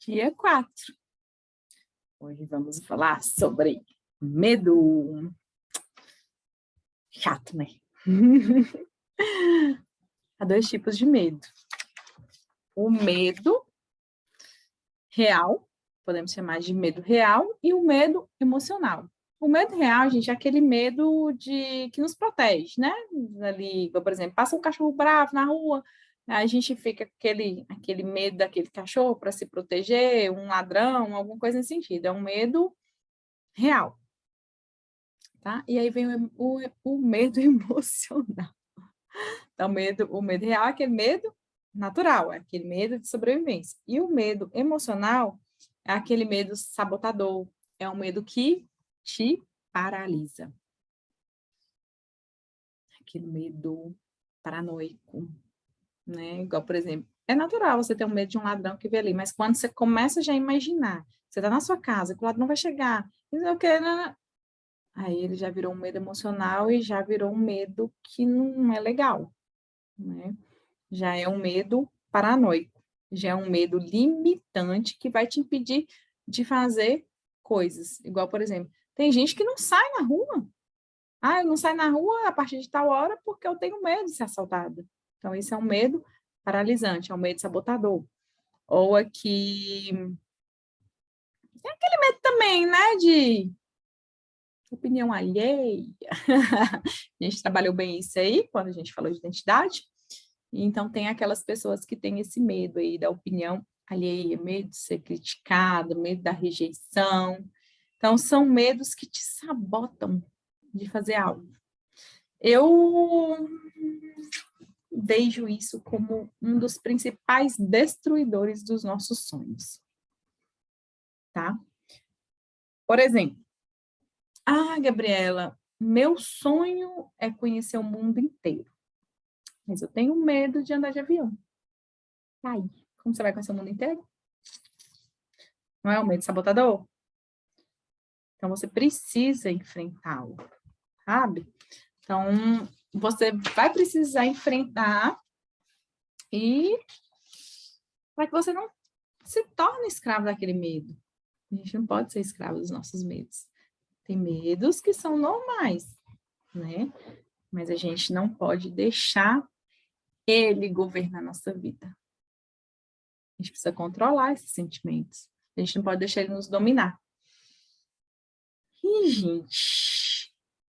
Dia 4. Hoje vamos falar sobre medo. Chato, né? Há dois tipos de medo. O medo real, podemos chamar de medo real, e o medo emocional. O medo real, gente, é aquele medo que nos protege, né? Ali, por exemplo, passa um cachorro bravo na rua, a gente fica com aquele medo daquele cachorro para se proteger, um ladrão, alguma coisa nesse sentido. É um medo real, tá? E aí vem o medo emocional. Então, o medo real é aquele medo natural, é aquele medo de sobrevivência. E o medo emocional é aquele medo sabotador, é um medo que te paralisa. Aquele medo paranoico, né? Igual, por exemplo, é natural você ter um medo de um ladrão que vê ali, mas quando você começa já a imaginar, você está na sua casa, que o ladrão vai chegar, não sei o que, aí ele já virou um medo emocional e já virou um medo que não é legal, né? Já é um medo paranoico, já é um medo limitante que vai te impedir de fazer coisas. Igual, por exemplo, tem gente que não sai na rua. Ah, eu não saio na rua a partir de tal hora porque eu tenho medo de ser assaltada. Então, esse é um medo paralisante, é um medo sabotador. Ou aqui, tem aquele medo também, né, de opinião alheia. A gente trabalhou bem isso aí, quando a gente falou de identidade. Então, tem aquelas pessoas que têm esse medo aí da opinião alheia, medo de ser criticado, medo da rejeição. Então, são medos que te sabotam de fazer algo. Eu vejo isso como um dos principais destruidores dos nossos sonhos, tá? Por exemplo, Gabriela, meu sonho é conhecer o mundo inteiro, mas eu tenho medo de andar de avião. Aí, como você vai conhecer o mundo inteiro? Não é um medo sabotador? Então, você precisa enfrentá-lo, sabe? Então, você vai precisar enfrentar e para que você não se torne escravo daquele medo. A gente não pode ser escravo dos nossos medos. Tem medos que são normais, né? Mas a gente não pode deixar ele governar a nossa vida. A gente precisa controlar esses sentimentos. A gente não pode deixar ele nos dominar. E, gente,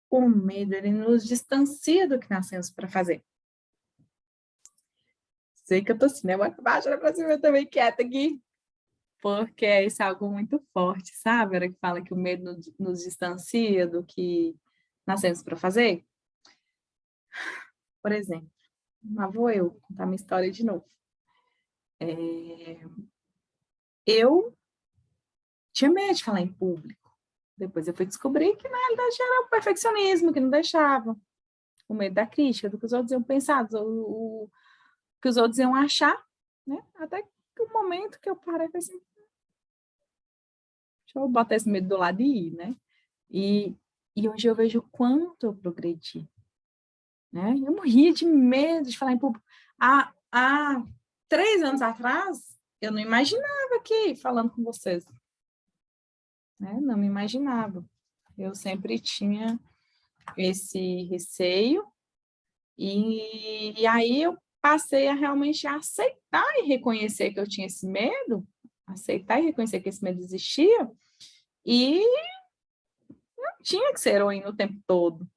o medo, ele nos distancia do que nascemos para fazer. Sei que eu tô assim, né? Bota baixo pra cima, eu também quieta aqui. Porque isso é algo muito forte, sabe? A hora que fala que o medo nos distancia do que nascemos para fazer. Por exemplo, lá vou eu contar minha história de novo. Eu tinha medo de falar em público. Depois eu fui descobrir que, na realidade, era o perfeccionismo que não deixava. O medo da crítica, do que os outros iam pensar, o que os outros iam achar, né? Até que o momento que eu parei, foi assim, deixa eu botar esse medo do lado e ir, né? E hoje eu vejo o quanto eu progredi, né? Eu morria de medo de falar em público. Há 3 anos atrás, eu não imaginava aqui falando com vocês, né? Não me imaginava. Eu sempre tinha esse receio e aí eu passei a realmente aceitar e reconhecer que eu tinha esse medo, aceitar e reconhecer que esse medo existia e não tinha que ser heroína o tempo todo,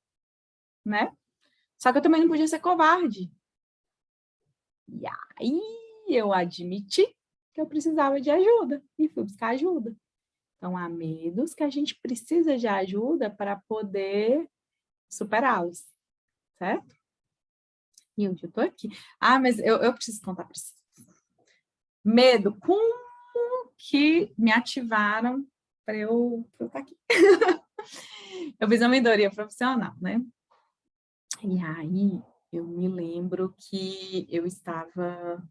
né? Só que eu também não podia ser covarde. E aí eu admiti que eu precisava de ajuda e fui buscar ajuda. Então, há medos que a gente precisa de ajuda para poder superá-los, certo? E hoje eu estou aqui. Mas eu preciso contar para vocês. Medo, como que me ativaram para eu estar aqui? Eu fiz uma mentoria profissional, né? E aí eu me lembro que eu estava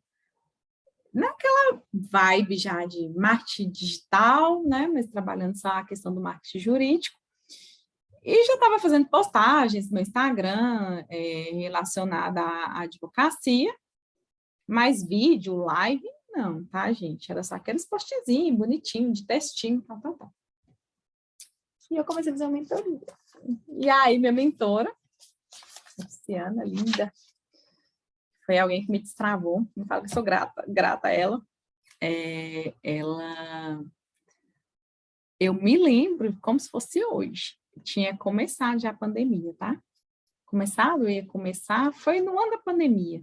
naquela vibe já de marketing digital, né? Mas trabalhando só a questão do marketing jurídico. E já estava fazendo postagens no meu Instagram relacionada à advocacia, mais vídeo, live, Não, tá, gente? Era só aqueles postzinhos bonitinhos, de textinho, tal, tal, tal. E eu comecei a fazer uma mentoria. E aí, minha mentora, Luciana, linda, foi alguém que me destravou. Me fala que eu sou grata a ela. Eu me lembro como se fosse hoje. Tinha começado já a pandemia, tá? Ia começar, foi no ano da pandemia.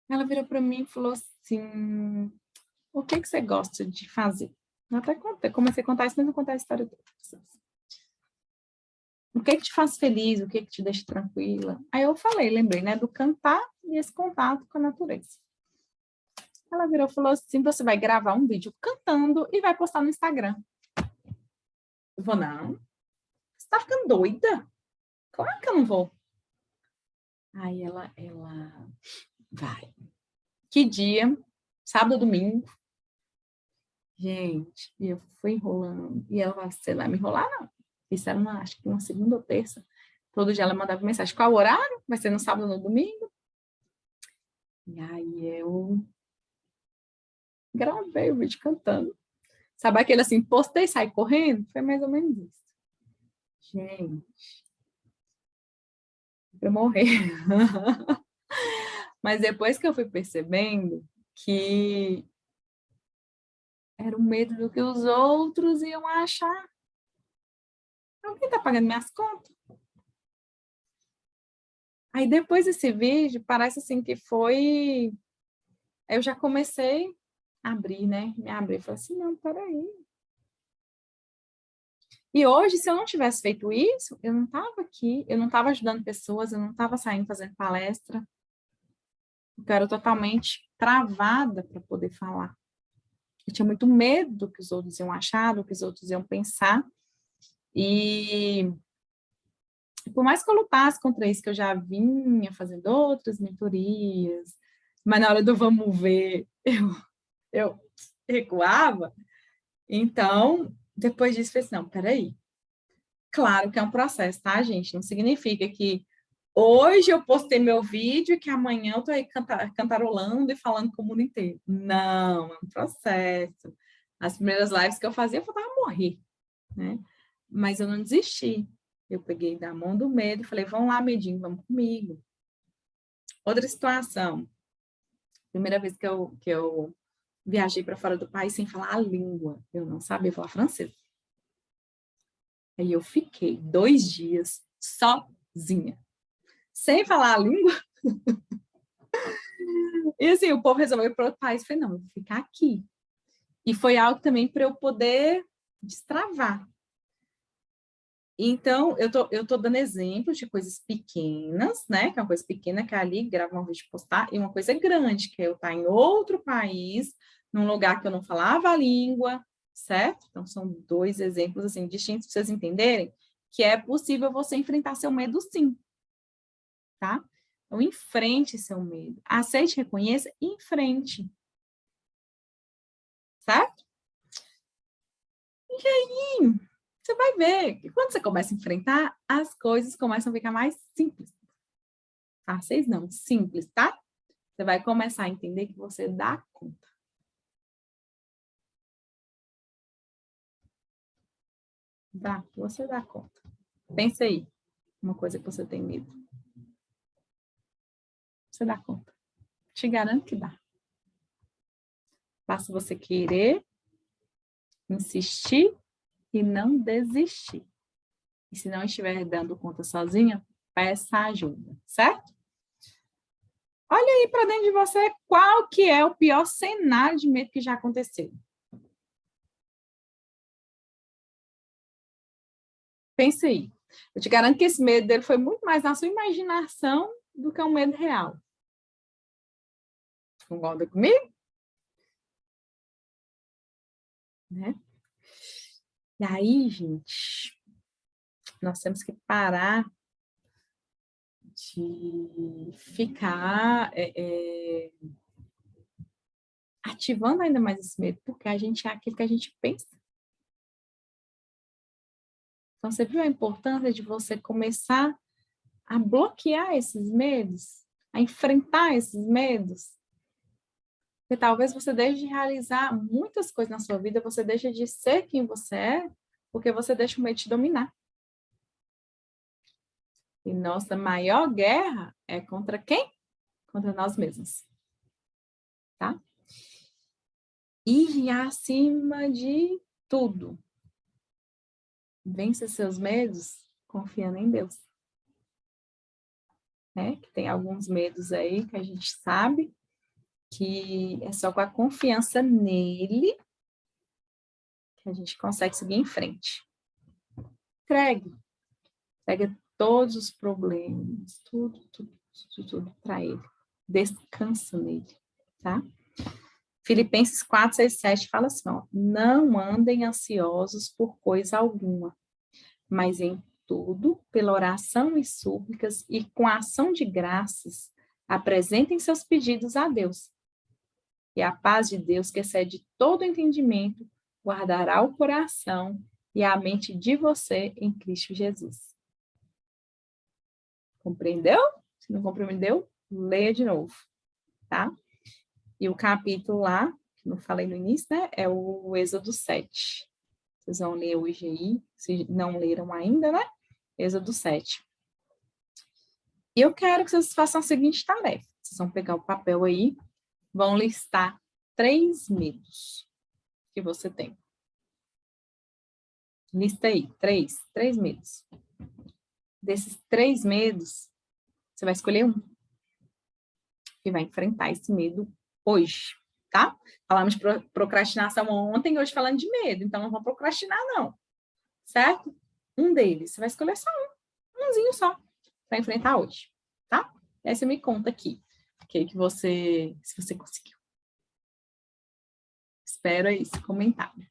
Ela virou para mim e falou assim, o que você gosta de fazer? Eu até comecei a contar isso, mas não contar a história toda. O que te faz feliz? O que te deixa tranquila? Aí eu lembrei, né, do cantar e esse contato com a natureza. Ela virou e falou assim, você vai gravar um vídeo cantando e vai postar no Instagram. Eu vou, não. Você tá ficando doida? Claro que eu não vou. Aí ela vai. Que dia? Sábado, domingo. Gente, e eu fui enrolando. E ela vai, você vai me enrolar, não. Isso era, acho que uma segunda ou terça. Todo dia ela mandava mensagem. Qual o horário? Vai ser no sábado ou no domingo? E aí eu gravei o vídeo cantando. Sabe aquele assim, postei e sai correndo? Foi mais ou menos isso. Gente, eu morrer. Mas depois que eu fui percebendo que era o medo do que os outros iam achar. Alguém está pagando minhas contas? Aí depois desse vídeo, parece assim que foi... Eu já comecei a abrir, né? Me abrir. Falei assim, não, peraí. E hoje, se eu não tivesse feito isso, eu não estava aqui, eu não estava ajudando pessoas, eu não estava saindo fazendo palestra. Eu era totalmente travada para poder falar. Eu tinha muito medo do que os outros iam achar, do que os outros iam pensar. E por mais que eu lutasse contra isso, que eu já vinha fazendo outras mentorias, mas na hora do vamos ver, eu recuava. Então, depois disso, eu falei assim, não, peraí. Claro que é um processo, tá, gente? Não significa que hoje eu postei meu vídeo e que amanhã eu tô aí cantarolando e falando com o mundo inteiro. Não, é um processo. As primeiras lives que eu fazia, eu faltava morrer, né? Mas eu não desisti. Eu peguei da mão do medo e falei, vamos lá, medinho, vamos comigo. Outra situação. Primeira vez que eu viajei para fora do país sem falar a língua. Eu não sabia falar francês. Aí eu fiquei 2 dias sozinha, sem falar a língua. E assim, o povo resolveu ir para outro país. Eu falei, não, eu vou ficar aqui. E foi algo também para eu poder destravar. Então, eu tô dando exemplos de coisas pequenas, né? Que é uma coisa pequena que é ali, gravar um vídeo e postar, e uma coisa grande, que é eu estar em outro país, num lugar que eu não falava a língua, certo? Então, são 2 exemplos, assim, distintos para vocês entenderem que é possível você enfrentar seu medo, sim, tá? Então, enfrente seu medo. Aceite, reconheça e enfrente. Certo? E aí, você vai ver que quando você começa a enfrentar, as coisas começam a ficar mais simples. Fáceis não, simples, tá? Você vai começar a entender que você dá conta. Você dá conta. Pensa aí, uma coisa que você tem medo. Você dá conta. Te garanto que dá. Basta você querer, insistir e não desistir. E se não estiver dando conta sozinha, peça ajuda, certo? Olha aí para dentro de você qual que é o pior cenário de medo que já aconteceu. Pense aí. Eu te garanto que esse medo dele foi muito mais na sua imaginação do que um medo real. Concorda comigo? Né? E aí, gente, nós temos que parar de ficar ativando ainda mais esse medo, porque a gente é aquilo que a gente pensa. Então, você viu a importância de você começar a bloquear esses medos, a enfrentar esses medos? Porque talvez você deixe de realizar muitas coisas na sua vida, você deixa de ser quem você é, porque você deixa o medo te dominar. E nossa maior guerra é contra quem? Contra nós mesmos. Tá? E acima de tudo, vence seus medos confiando em Deus. Né? Que tem alguns medos aí que a gente sabe que é só com a confiança nele que a gente consegue seguir em frente. Entrega todos os problemas, tudo para ele. Descansa nele, tá? Filipenses 4, 6, 7 fala assim, ó, não andem ansiosos por coisa alguma, mas em tudo, pela oração e súplicas e com a ação de graças, apresentem seus pedidos a Deus. E a paz de Deus, que excede todo entendimento, guardará o coração e a mente de você em Cristo Jesus. Compreendeu? Se não compreendeu, leia de novo, tá? E o capítulo lá, que não falei no início, né? É o Êxodo 7. Vocês vão ler hoje aí, se não leram ainda, né? Êxodo 7. E eu quero que vocês façam a seguinte tarefa. Vocês vão pegar o papel aí, vão listar 3 medos que você tem. Lista aí, 3 medos. Desses 3 medos, você vai escolher um que vai enfrentar esse medo hoje, tá? Falamos de procrastinação ontem, hoje falando de medo, então não vamos procrastinar não, certo? Um deles, você vai escolher só umzinho só, para enfrentar hoje, tá? E aí você me conta aqui, se você conseguiu. Espero aí esse comentário.